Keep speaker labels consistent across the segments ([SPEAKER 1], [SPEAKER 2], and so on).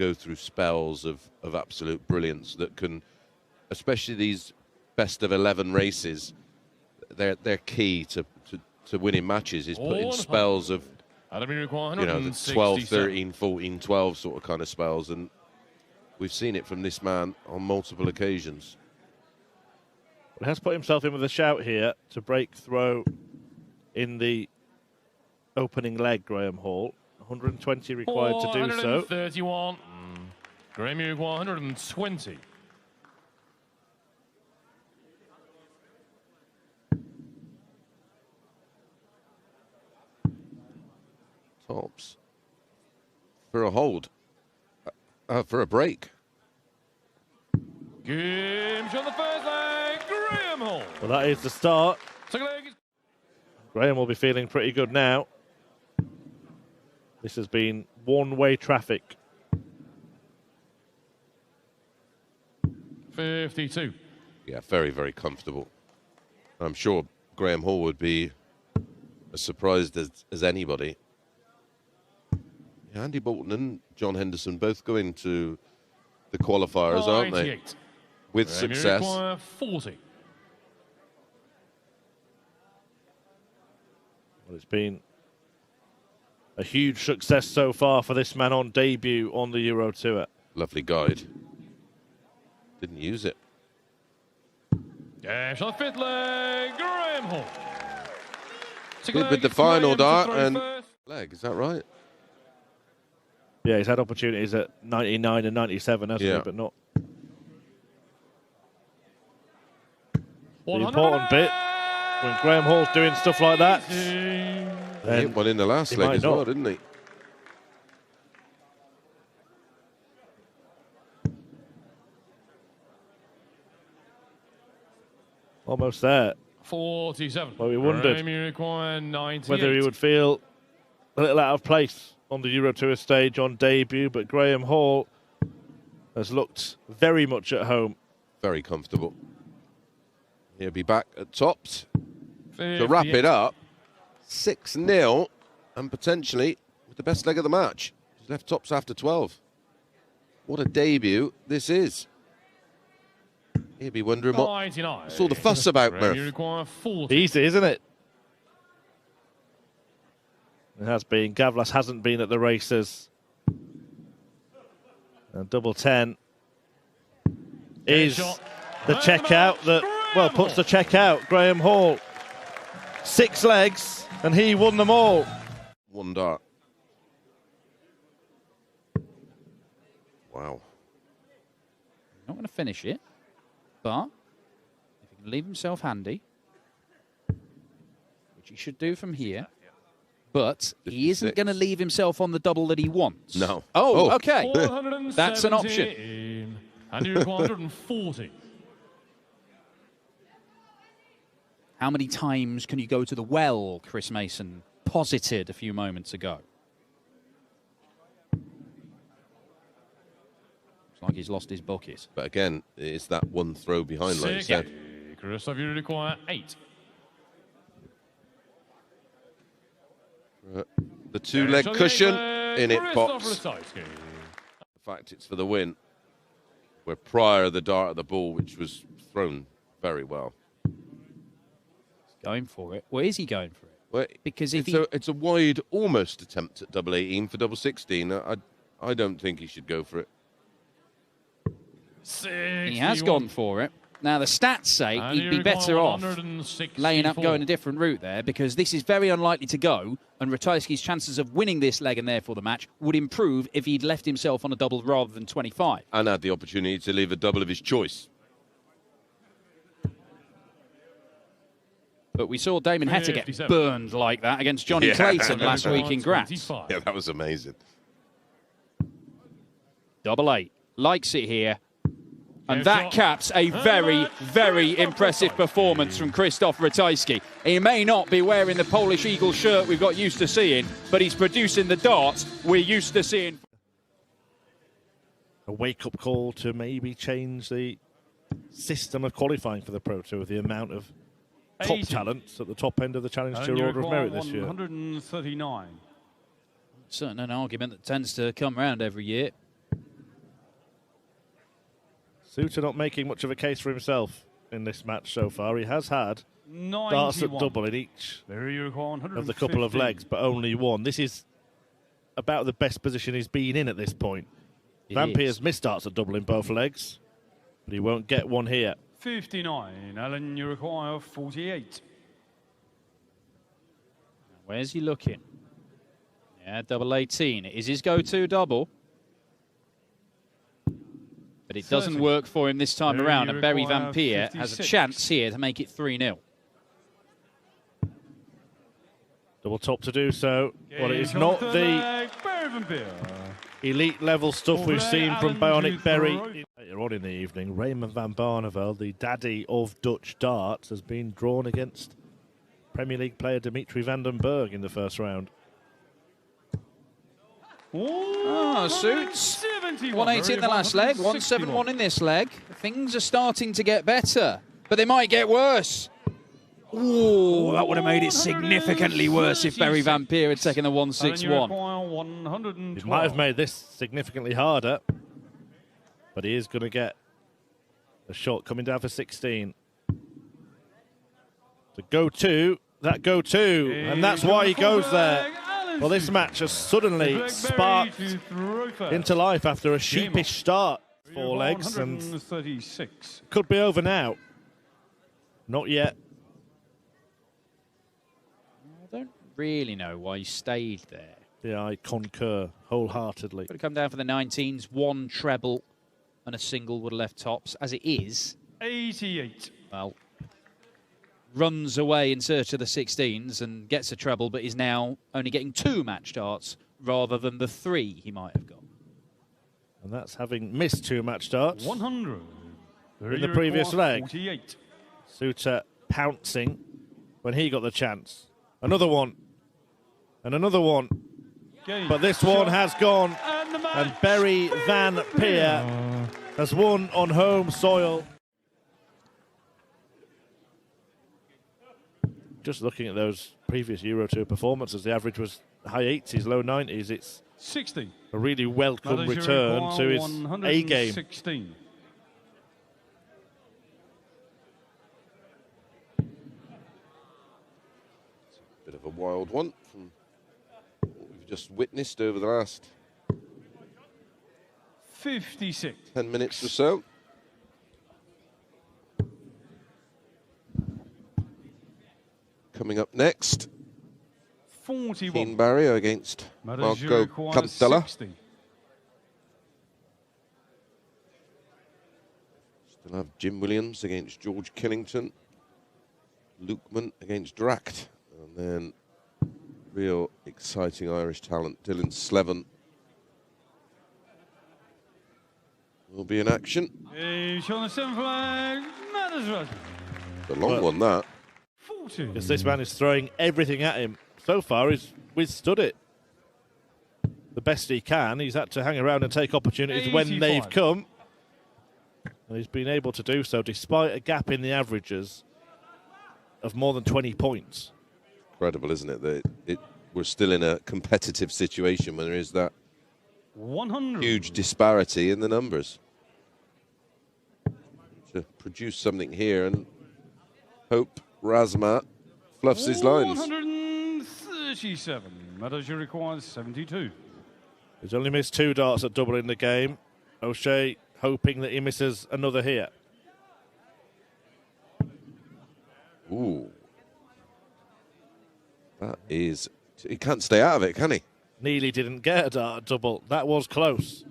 [SPEAKER 1] go through spells of absolute brilliance that can, especially these best of 11 races, they're key to winning matches is putting spells of, the 12, 13, 14, 12 sort of kind of spells, and we've seen it from this man on multiple occasions.
[SPEAKER 2] He has put himself in with a shout here to break throw in the opening leg, Graham Hall. 120 required to do so.
[SPEAKER 3] 131. Graham Uruguay 120.
[SPEAKER 1] Tops for a hold, for a break.
[SPEAKER 3] Games on the first leg, Graham Hall.
[SPEAKER 2] Well, that is the start.
[SPEAKER 3] Second leg is
[SPEAKER 2] Graham will be feeling pretty good now. This has been one-way traffic.
[SPEAKER 3] 52.
[SPEAKER 1] Yeah, very, very comfortable. I'm sure Graham Hall would be as surprised as anybody. Yeah, Andy Bolton and John Henderson both going to the qualifiers, aren't they? With
[SPEAKER 3] Graham
[SPEAKER 1] success.
[SPEAKER 3] Uruguay 40.
[SPEAKER 2] Well, it's been a huge success so far for this man on debut on the Euro Tour.
[SPEAKER 1] Lovely guide. Didn't use it.
[SPEAKER 3] Games on the fifth leg, Graham Hall.
[SPEAKER 1] Good with the final dart and leg, is that right?
[SPEAKER 2] Yeah, he's had opportunities at 99 and 97, hasn't he? But not. The important bit, when Graham Hall's doing stuff like that,
[SPEAKER 1] he hit one in the last leg as well, didn't he?
[SPEAKER 2] Almost there.
[SPEAKER 3] 47.
[SPEAKER 2] Well, we wondered whether he would feel a little out of place on the Euro Tour stage on debut, but Graham Hall has looked very much at home.
[SPEAKER 1] Very comfortable. He'll be back at tops. To wrap it up, 6-0, and potentially with the best leg of the match. He's left tops after 12. What a debut this is. He'll be wondering what's all the fuss about, Murph.
[SPEAKER 2] Easy, isn't it? It has been. Gavlas hasn't been at the races. And double 10 is the checkout that, well, puts the check out. Graham Hall, 6 legs, and he won them all.
[SPEAKER 1] One dart. Wow.
[SPEAKER 4] Not going to finish it, but if he can leave himself handy, which he should do from here, but he isn't going to leave himself on the double that he wants.
[SPEAKER 1] No.
[SPEAKER 4] Oh, okay. That's an option.
[SPEAKER 3] And you're 140.
[SPEAKER 4] How many times can you go to the well, Chris Mason posited a few moments ago? Looks like he's lost his bucket.
[SPEAKER 1] But again, it's that one throw behind, like you said.
[SPEAKER 3] Christoph, you require 8.
[SPEAKER 1] The 2-leg cushion, in it pops. The fact it's for the win. Where prior the dart at the ball, which was thrown very well.
[SPEAKER 4] Going for it. Well, is he going for it?
[SPEAKER 1] Well,
[SPEAKER 4] because if
[SPEAKER 1] it's a wide almost attempt at double 18 for double 16. I don't think he should go for it.
[SPEAKER 4] He has gone for it. Now, the stats say he'd be better off laying up, going a different route there, because this is very unlikely to go, and Ratajski's chances of winning this leg and therefore the match would improve if he'd left himself on a double rather than 25.
[SPEAKER 1] And had the opportunity to leave a double of his choice.
[SPEAKER 4] But we saw Damon Heta get burned like that against Johnny Clayton last week in Graz.
[SPEAKER 1] Yeah, that was amazing.
[SPEAKER 4] Double 8. Likes it here. And that caps a very, very impressive performance from Krzysztof Ratajski. He may not be wearing the Polish Eagle shirt we've got used to seeing, but he's producing the darts we're used to seeing.
[SPEAKER 2] A wake-up call to maybe change the system of qualifying for the Pro Tour, the amount of top talents at the top end of the Challenge Tour Order of Merit this year.
[SPEAKER 5] 139.
[SPEAKER 4] Certainly an argument that tends to come around every year.
[SPEAKER 2] Suter not making much of a case for himself in this match so far. He has had
[SPEAKER 3] 91.
[SPEAKER 2] darts at double in each of the couple of legs, but only one. This is about the best position he's been in at this point. Van Peer's missed darts at double in both legs, but he won't get one here.
[SPEAKER 3] 59. Alan, you require 48.
[SPEAKER 4] Where's he looking? Yeah, double 18. It is his go-to double. But it doesn't work for him this time around, and Berry Van Peer has a chance here to make it 3-0.
[SPEAKER 2] Double top to do so. Well, it is not the elite level stuff we've seen from Bionic Berry. Later on in the evening, Raymond van Barneveld, the daddy of Dutch darts, has been drawn against Premier League player Dimitri van den Berg in the first round.
[SPEAKER 4] Oh, Suits. 180 in the last leg, 171 in this leg. Things are starting to get better, but they might get worse. Oh, that would have made it significantly worse if Berry Van Peer had taken the 161.
[SPEAKER 2] He might have made this significantly harder, but he is going to get a shot coming down for 16. The go-to, and that's why he goes there. Well, this match has suddenly sparked into life after a sheepish start. 4 legs, and could be over now. Not yet.
[SPEAKER 4] I don't really know why he stayed there.
[SPEAKER 2] Yeah, I concur wholeheartedly.
[SPEAKER 4] Could have come down for the 19s, 1 treble and a single would have left tops. As it is,
[SPEAKER 3] 88.
[SPEAKER 4] Well, runs away in search of the 16s and gets a treble, but is now only getting 2 match darts rather than the 3 he might have got.
[SPEAKER 2] And that's having missed 2 match darts
[SPEAKER 3] 100
[SPEAKER 2] in the previous leg.
[SPEAKER 3] 48.
[SPEAKER 2] Suter pouncing when he got the chance. Another one. And another one. But this one has gone. And Berry Van Peer has won on home soil. Just looking at those previous Euro Tour performances, the average was high 80s, low 90s. It's
[SPEAKER 3] 60.
[SPEAKER 2] A really welcome return to his A game.
[SPEAKER 3] 16.
[SPEAKER 1] Bit of a wild one from what we've just witnessed over the last
[SPEAKER 3] 56.
[SPEAKER 1] 10 minutes or so. Coming up next,
[SPEAKER 3] 41.
[SPEAKER 1] Keane Barrio against Marco Cantella.
[SPEAKER 3] 60.
[SPEAKER 1] Still have Jim Williams against George Killington. Lukeman against Dracht. And then real exciting Irish talent, Dylan Slevin, will be in action.
[SPEAKER 3] He's on the 7 flag. Matters.
[SPEAKER 1] A long one, that.
[SPEAKER 2] Because this man is throwing everything at him. So far, he's withstood it the best he can. He's had to hang around and take opportunities 85. When they've come. And he's been able to do so despite a gap in the averages of more than 20 points.
[SPEAKER 1] Incredible, isn't it? That we're still in a competitive situation when there is that
[SPEAKER 3] 100.
[SPEAKER 1] Huge disparity in the numbers. To produce something here and hope Razmat fluffs his lines.
[SPEAKER 3] 137. Matters requires 72.
[SPEAKER 2] He's only missed 2 darts at double in the game. O'Shea hoping that he misses another here.
[SPEAKER 1] Ooh. That is... He can't stay out of it, can he?
[SPEAKER 2] Neely didn't get a dart at double. That was close.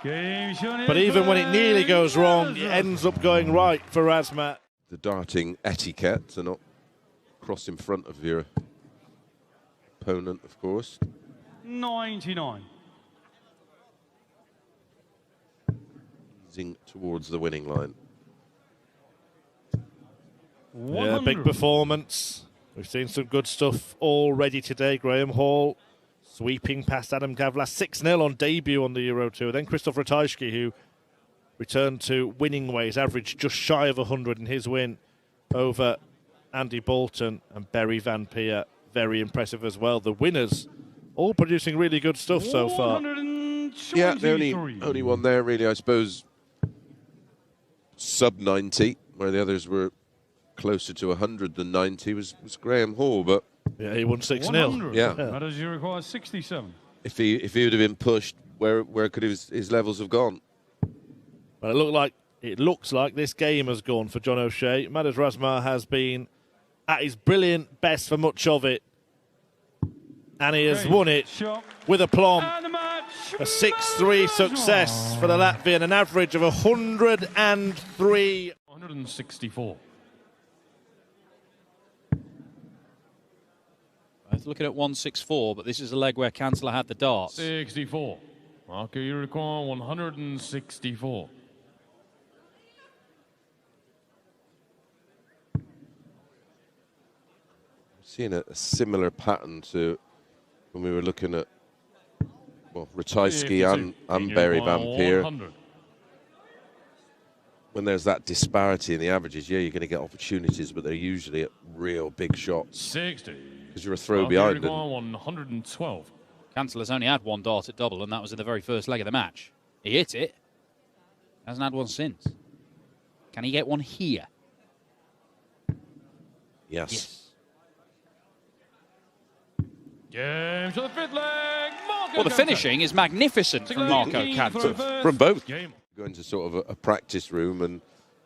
[SPEAKER 2] But even when it nearly goes wrong, it ends up going right for Razmat.
[SPEAKER 1] The darting etiquette to not cross in front of your opponent, of course.
[SPEAKER 3] 99.
[SPEAKER 1] Easing towards the winning line.
[SPEAKER 2] Yeah, big performance. We've seen some good stuff already today. Graham Hall sweeping past Adam Gavlas 6-0 on debut on the Euro Tour. Then Christoph Ratajski, who returned to winning ways, averaged just shy of 100 in his win over Andy Bolton, and Berry Van Peer, very impressive as well. The winners all producing really good stuff so far.
[SPEAKER 1] Yeah, the only one there really, I suppose, sub 90, where the others were closer to 100 than 90, was Graham Hall. But
[SPEAKER 2] yeah, he won 6-0.
[SPEAKER 3] 100.
[SPEAKER 1] Yeah.
[SPEAKER 3] That is, you require 67.
[SPEAKER 1] if he would have been pushed, where could his levels have gone?
[SPEAKER 2] Well, it looks like this game has gone for John O'Shea. Madars Razma has been at his brilliant best for much of it. And he has won it with aplomb.
[SPEAKER 3] And the match.
[SPEAKER 2] A 6-3 success for the Latvian, an average of 103.
[SPEAKER 3] 164.
[SPEAKER 4] Both looking at 164, but this is a leg where Kansler had the darts.
[SPEAKER 3] 64. Marco, you require 164.
[SPEAKER 1] Seeing a similar pattern to when we were looking at Ratajski and Barry Vampire. When there's that disparity in the averages, yeah, you're going to get opportunities, but they're usually at real big shots.
[SPEAKER 3] 60.
[SPEAKER 1] Because you're a throw behind them.
[SPEAKER 3] 112.
[SPEAKER 4] Kansler's only had one dart at double, and that was in the very first leg of the match. He hit it. Hasn't had one since. Can he get one here?
[SPEAKER 1] Yes.
[SPEAKER 3] Game to the fifth leg.
[SPEAKER 4] Well, the finishing is magnificent from Marco Kansler.
[SPEAKER 1] From both. Go into sort of a practice room, and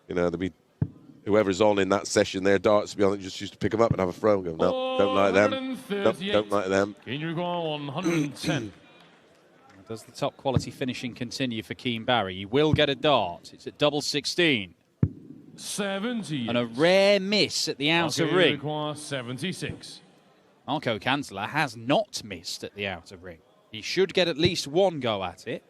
[SPEAKER 1] there'll be whoever's on in that session there, darts to be on, just used to pick them up and have a throw and go, no, don't like them. No, don't like them.
[SPEAKER 3] Can you go 110?
[SPEAKER 4] Does the top quality finishing continue for Keane Barry? He will get a dart. It's at double 16.
[SPEAKER 3] 70.
[SPEAKER 4] And a rare miss at the outer ring.
[SPEAKER 3] 76.
[SPEAKER 4] Marco Kansler has not missed at the outer ring. He should get at least one go at it.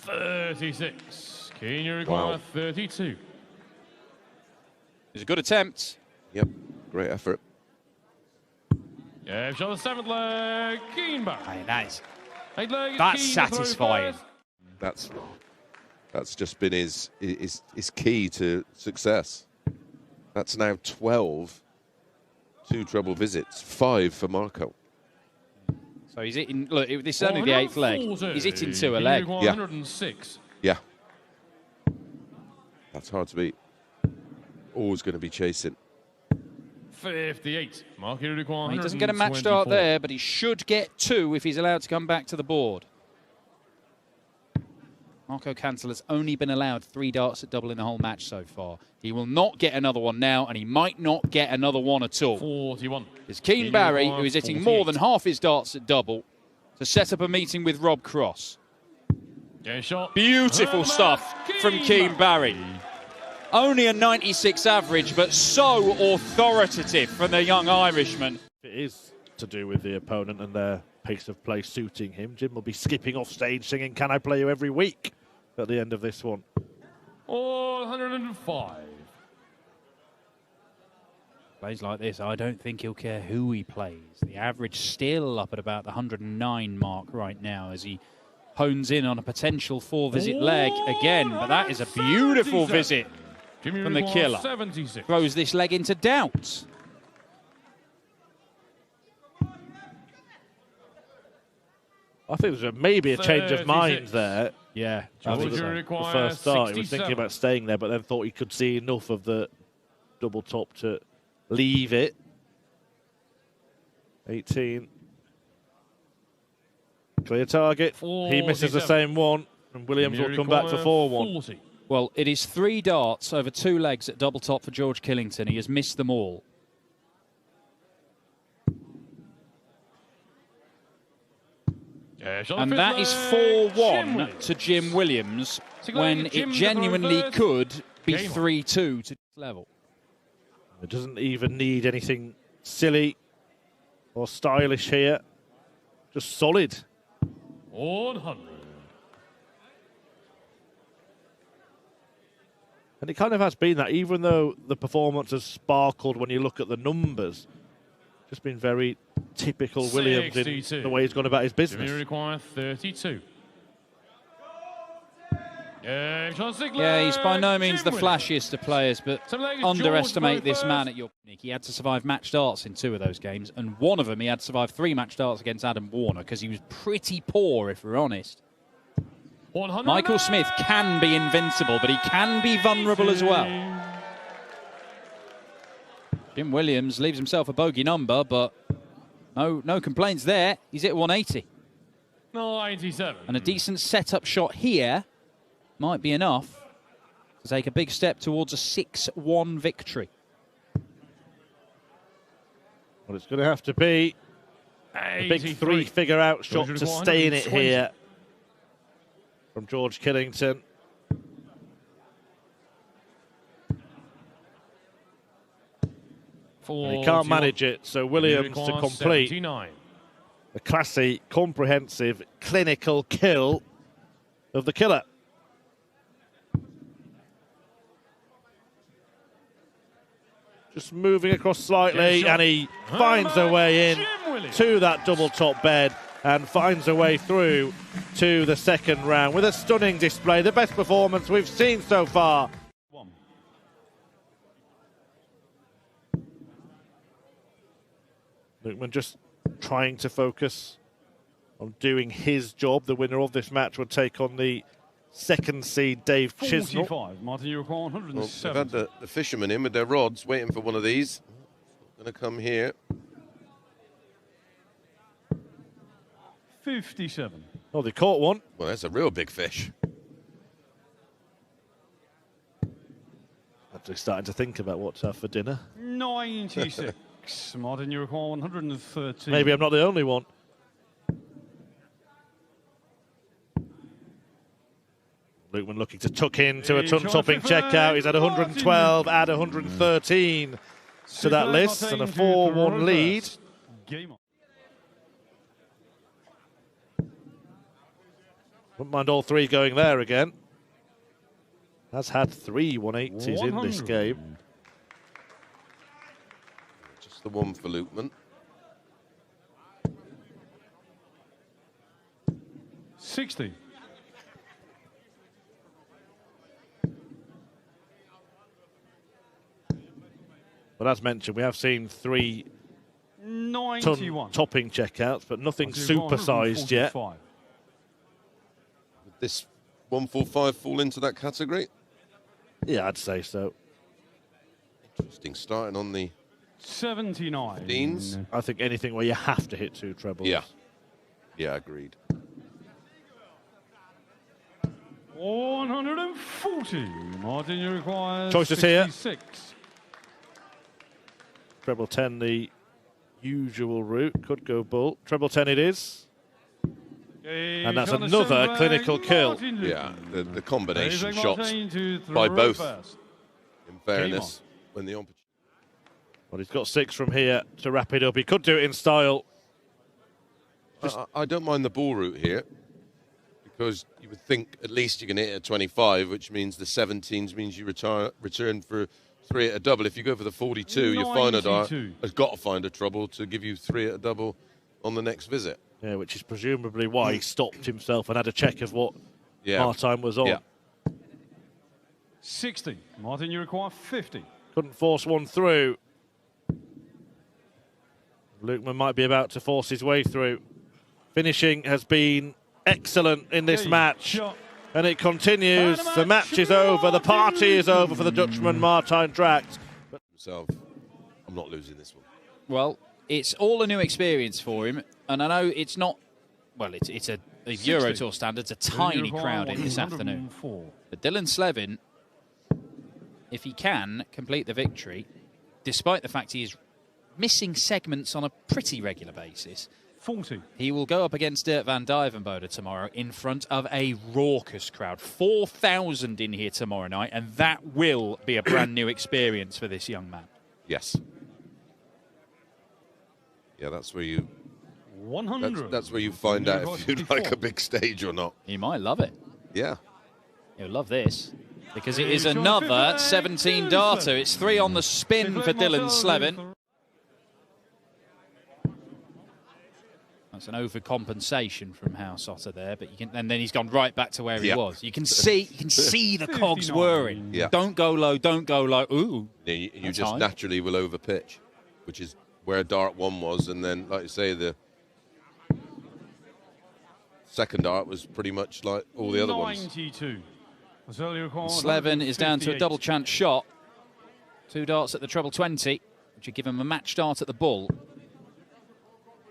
[SPEAKER 3] $36. Can you require 32?
[SPEAKER 4] It was a good attempt.
[SPEAKER 1] Yep, great effort.
[SPEAKER 3] Yeah, shot the seventh leg. Keane Barry.
[SPEAKER 4] Hey, nice.
[SPEAKER 3] Eighth leg.
[SPEAKER 4] That's
[SPEAKER 3] Keane
[SPEAKER 4] satisfying.
[SPEAKER 1] That's just been his key to success. That's now 12 two treble visits, 5 for Marco.
[SPEAKER 4] So he's hitting. Look, this is only the 8th leg. He's hitting 2 a leg.
[SPEAKER 3] 106.
[SPEAKER 1] Yeah. That's hard to beat. Always going to be chasing.
[SPEAKER 3] 58. Marco
[SPEAKER 4] Well, he doesn't get a match start there, but he should get 2 if he's allowed to come back to the board. Marco Kansler has only been allowed 3 darts at double in the whole match so far. He will not get another one now, and he might not get another one at all.
[SPEAKER 3] 41.
[SPEAKER 4] It's Keane Barry, who is hitting more than half his darts at double, to set up a meeting with Rob Cross.
[SPEAKER 3] Yeah, shot.
[SPEAKER 4] Beautiful stuff from Keane Barry. Only a 96 average, but so authoritative from the young Irishman.
[SPEAKER 2] It is to do with the opponent and their pace of play suiting him. Jim will be skipping off stage singing "Can I Play You" every week at the end of this one.
[SPEAKER 3] 105.
[SPEAKER 4] Plays like this, I don't think he'll care who he plays. The average still up at about the 109 mark right now as he hones in on a potential 4-visit leg again. But that is a beautiful visit from the killer.
[SPEAKER 3] 76.
[SPEAKER 4] Throws this leg into doubt.
[SPEAKER 2] I think there's maybe a change of mind there.
[SPEAKER 4] Yeah.
[SPEAKER 2] After the first start, he was thinking about staying there, but then thought he could see enough of the double top to leave it. 18. Clear target. He misses the same one, and Williams will come back for 4-1.
[SPEAKER 4] Well, it is 3 darts over 2 legs at double top for George Killington. He has missed them all. And that is 4-1 to Jim Williams when it genuinely could be 3-2 to this level.
[SPEAKER 2] It doesn't even need anything silly or stylish here. Just solid.
[SPEAKER 3] 100.
[SPEAKER 2] And it kind of has been that, even though the performance has sparkled when you look at the numbers. Just been very typical Williams in the way he's gone about his business.
[SPEAKER 3] You require 32.
[SPEAKER 4] Yeah, he's by no means the flashiest of players, but underestimate this man at your peak. He had to survive match darts in 2 of those games, and one of them he had to survive 3 match darts against Adam Warner because he was pretty poor, if we're honest. Michael Smith can be invincible, but he can be vulnerable as well. Jim Williams leaves himself a bogey number, but no complaints there. He's at 180.
[SPEAKER 3] 97.
[SPEAKER 4] And a decent setup shot here might be enough to take a big step towards a 6-1 victory.
[SPEAKER 2] Well, it's going to have to be a big 3-figure out shot to stay in it here from George Killington. And he can't manage it, so Williams to complete
[SPEAKER 3] 79.
[SPEAKER 2] a classy, comprehensive, clinical kill of the killer. Just moving across slightly, and he finds a way in to that double top bed and finds a way through to the second round with a stunning display, the best performance we've seen so far. Lukeman just trying to focus on doing his job. The winner of this match would take on the second seed Dave Chisnell.
[SPEAKER 3] 45. Martin, you require 107.
[SPEAKER 1] Well, they've had the fishermen in with their rods waiting for one of these. Going to come here.
[SPEAKER 3] 57.
[SPEAKER 2] Oh, they caught one.
[SPEAKER 1] Well, that's a real big fish.
[SPEAKER 2] Actually starting to think about what to have for dinner.
[SPEAKER 3] 96. Martin, you require 113.
[SPEAKER 2] Maybe I'm not the only one. Lukeman looking to tuck into a ton-topping checkout. He's at 112, add 113 to that list, and a 4-1 lead. Wouldn't mind all 3 going there again. Has had 3 180s in this game.
[SPEAKER 1] Just the one for Lukeman.
[SPEAKER 3] 60.
[SPEAKER 2] But as mentioned, we have seen 3 ton-topping checkouts, but nothing supersized yet.
[SPEAKER 1] Would this 145 fall into that category?
[SPEAKER 2] Yeah, I'd say so.
[SPEAKER 1] Interesting, starting on the
[SPEAKER 3] 79.
[SPEAKER 1] 15s.
[SPEAKER 2] I think anything where you have to hit 2 trebles.
[SPEAKER 1] Yeah. Yeah, agreed.
[SPEAKER 3] 140. Martin, you require
[SPEAKER 2] Choices here.
[SPEAKER 3] 66.
[SPEAKER 2] Treble 10, the usual route. Could go bull. Treble 10 it is. And that's another clinical kill.
[SPEAKER 1] Yeah, the combination shots by both, in fairness, when the opportunity.
[SPEAKER 2] Well, he's got 6 from here to wrap it up. He could do it in style.
[SPEAKER 1] I don't mind the ball route here, because you would think at least you can hit at 25, which means the 17s means you return for 3 at a double. If you go for the 42, your final dart has got to find a trouble to give you 3 at a double on the next visit.
[SPEAKER 2] Yeah, which is presumably why he stopped himself and had a check of what Martine was on.
[SPEAKER 1] Yeah.
[SPEAKER 3] 60. Martin, you require 50.
[SPEAKER 2] Couldn't force one through. Lukeman might be about to force his way through. Finishing has been excellent in this match. And it continues. The match is over. The party is over for the Dutchman, Martijn Dragt.
[SPEAKER 1] I'm not losing this one.
[SPEAKER 4] Well, it's all a new experience for him. And I know it's not, well, it's a Euro Tour standards, a tiny crowd in this afternoon. But Dylan Slevin, if he can complete the victory, despite the fact he is missing segments on a pretty regular basis,
[SPEAKER 3] 40.
[SPEAKER 4] He will go up against Dirk van Dijvenbode tomorrow in front of a raucous crowd. 4,000 in here tomorrow night, and that will be a brand new experience for this young man.
[SPEAKER 1] Yes. Yeah, that's where you...
[SPEAKER 3] 100.
[SPEAKER 1] That's where you find out if you like a big stage or not.
[SPEAKER 4] He might love it.
[SPEAKER 1] Yeah.
[SPEAKER 4] He'll love this, because it is another 17 darter. It's 3 on the spin for Dylan Slevin. That's an overcompensation from Houseotter there, but you can, and then he's gone right back to where he
[SPEAKER 1] Yeah.
[SPEAKER 4] was. You can see the cogs
[SPEAKER 3] 59.
[SPEAKER 4] whirring.
[SPEAKER 1] Yeah.
[SPEAKER 4] Don't go low, don't go low. Ooh.
[SPEAKER 1] You
[SPEAKER 4] That's
[SPEAKER 1] just
[SPEAKER 4] high.
[SPEAKER 1] naturally will overpitch, which is where dart 1 was, and then, like you say, the second dart was pretty much like all the other ones.
[SPEAKER 3] 92. That's early required.
[SPEAKER 4] Slevin is down to a
[SPEAKER 3] 158.
[SPEAKER 4] double chance shot. 2 darts at the treble 20, which would give him a match dart at the bull.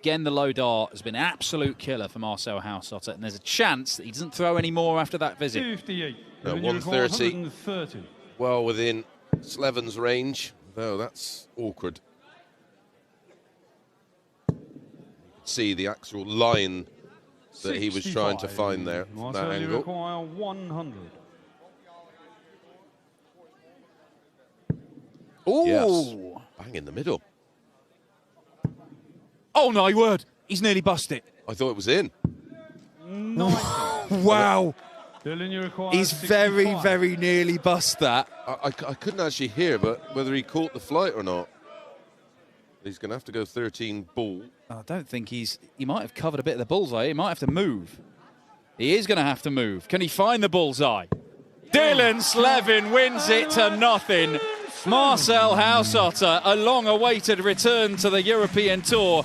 [SPEAKER 4] Again, the low dart has been an absolute killer for Marcel Houseotter, and there's a chance that he doesn't throw any more after that visit.
[SPEAKER 3] 58.
[SPEAKER 1] No,
[SPEAKER 3] Early required
[SPEAKER 1] 130.
[SPEAKER 3] 130.
[SPEAKER 1] Well within Slevin's range, though that's awkward. You could see the actual line that he was trying to
[SPEAKER 3] 65.
[SPEAKER 1] find there from that
[SPEAKER 3] Marcel
[SPEAKER 1] angle.
[SPEAKER 3] require 100.
[SPEAKER 4] Ooh!
[SPEAKER 1] Yes. Bang in the middle.
[SPEAKER 4] Oh my word! He's nearly bust it.
[SPEAKER 1] I thought it was in.
[SPEAKER 3] 90.
[SPEAKER 5] Wow.
[SPEAKER 3] Dylan, you require
[SPEAKER 5] He's very,
[SPEAKER 3] 65.
[SPEAKER 5] very nearly bust that.
[SPEAKER 1] I couldn't actually hear, but whether he caught the flight or not. He's going to have to go 13 ball.
[SPEAKER 4] I don't think he might have covered a bit of the bullseye. He might have to move. He is going to have to move. Can he find the bullseye? Dylan Slevin wins it to nothing. Marcel Houseotter, a long-awaited return to the European Tour.